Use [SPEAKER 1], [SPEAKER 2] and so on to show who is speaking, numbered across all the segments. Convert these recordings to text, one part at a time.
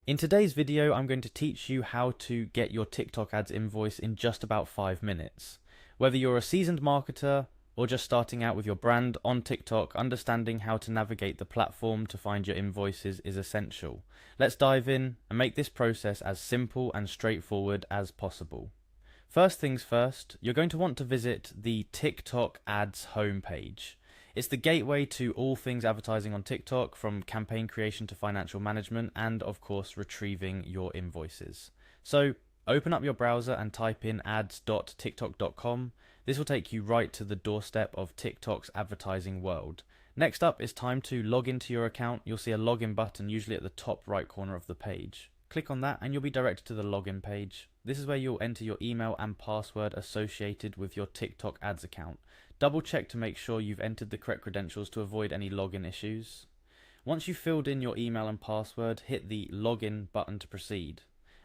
[SPEAKER 1] In today's video, I'm going to teach you how to get your TikTok ads invoice in just about 5 minutes. Whether you're a seasoned marketer or just starting out with your brand on TikTok, understanding how to navigate the platform to find your invoices is essential. Let's dive in and make this process as simple and straightforward as possible. First things first, you're going to want to visit the TikTok ads homepage. It's the gateway to all things advertising on TikTok, from campaign creation to financial management, and of course retrieving your invoices. So open up your browser and type in ads.tiktok.com. This will take you right to the doorstep of TikTok's advertising world. Next up, it's time to log into your account. You'll see a login button usually at the top right corner of the page. Click on that and you'll be directed to the login page. This is where you'll enter your email and password associated with your TikTok ads account. Double check to make sure you've entered the correct credentials to avoid any login issues. Once you've filled in your email and password, hit the login button to proceed.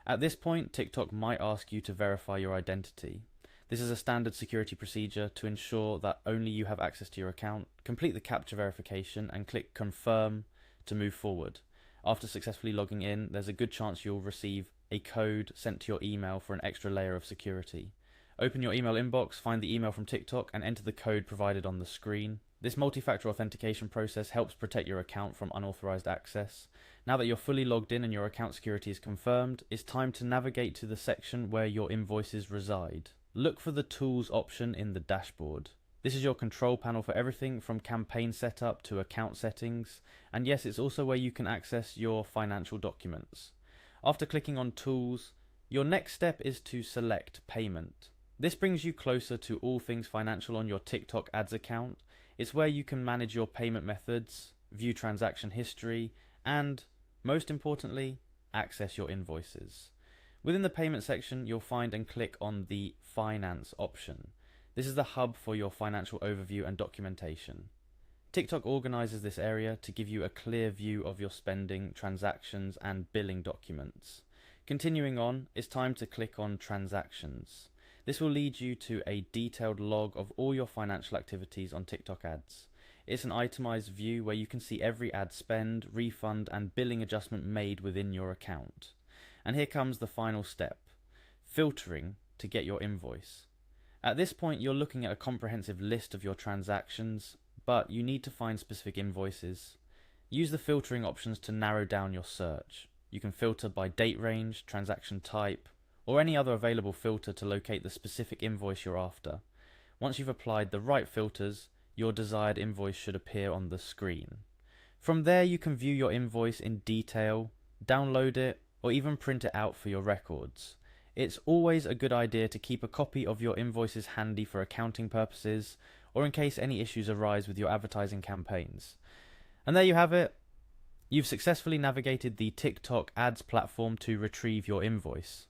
[SPEAKER 1] At this point, TikTok might ask you to verify your identity. This is a standard security procedure to ensure that only you have access to your account. Complete the captcha verification and click confirm to move forward. After successfully logging in, there's a good chance you'll receive a code sent to your email for an extra layer of security. Open your email inbox, find the email from TikTok, and enter the code provided on the screen. This multi-factor authentication process helps protect your account from unauthorized access. Now that you're fully logged in and your account security is confirmed, it's time to navigate to the section where your invoices reside. Look for the Tools option in the dashboard. This is your control panel for everything from campaign setup to account settings, and yes, it's also where you can access your financial documents. After clicking on Tools, your next step is to select Payment. This brings you closer to all things financial on your TikTok ads account. It's where you can manage your payment methods, view transaction history, and, most importantly, access your invoices. Within the payment section, you'll find and click on the Finance option. This is the hub for your financial overview and documentation. TikTok organizes this area to give you a clear view of your spending, transactions, and billing documents. Continuing on, it's time to click on Transactions. This will lead you to a detailed log of all your financial activities on TikTok ads. It's an itemized view where you can see every ad spend, refund, and billing adjustment made within your account. And here comes the final step, filtering to get your invoice. At this point, you're looking at a comprehensive list of your transactions, but you need to find specific invoices. Use the filtering options to narrow down your search. You can filter by date range, transaction type, or any other available filter to locate the specific invoice you're after. Once you've applied the right filters, your desired invoice should appear on the screen. From there, you can view your invoice in detail, download it, or even print it out for your records. It's always a good idea to keep a copy of your invoices handy for accounting purposes, or in case any issues arise with your advertising campaigns. And there you have it. You've successfully navigated the TikTok ads platform to retrieve your invoice.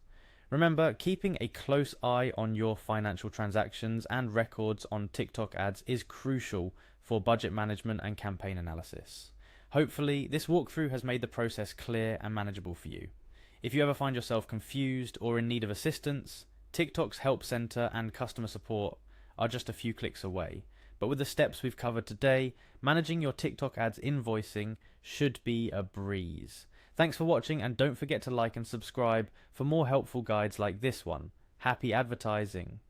[SPEAKER 1] Remember, keeping a close eye on your financial transactions and records on TikTok ads is crucial for budget management and campaign analysis. Hopefully, this walkthrough has made the process clear and manageable for you. If you ever find yourself confused or in need of assistance, TikTok's Help Center and customer support are just a few clicks away. But with the steps we've covered today, managing your TikTok ads invoicing should be a breeze. Thanks for watching, and don't forget to like and subscribe for more helpful guides like this one. Happy advertising!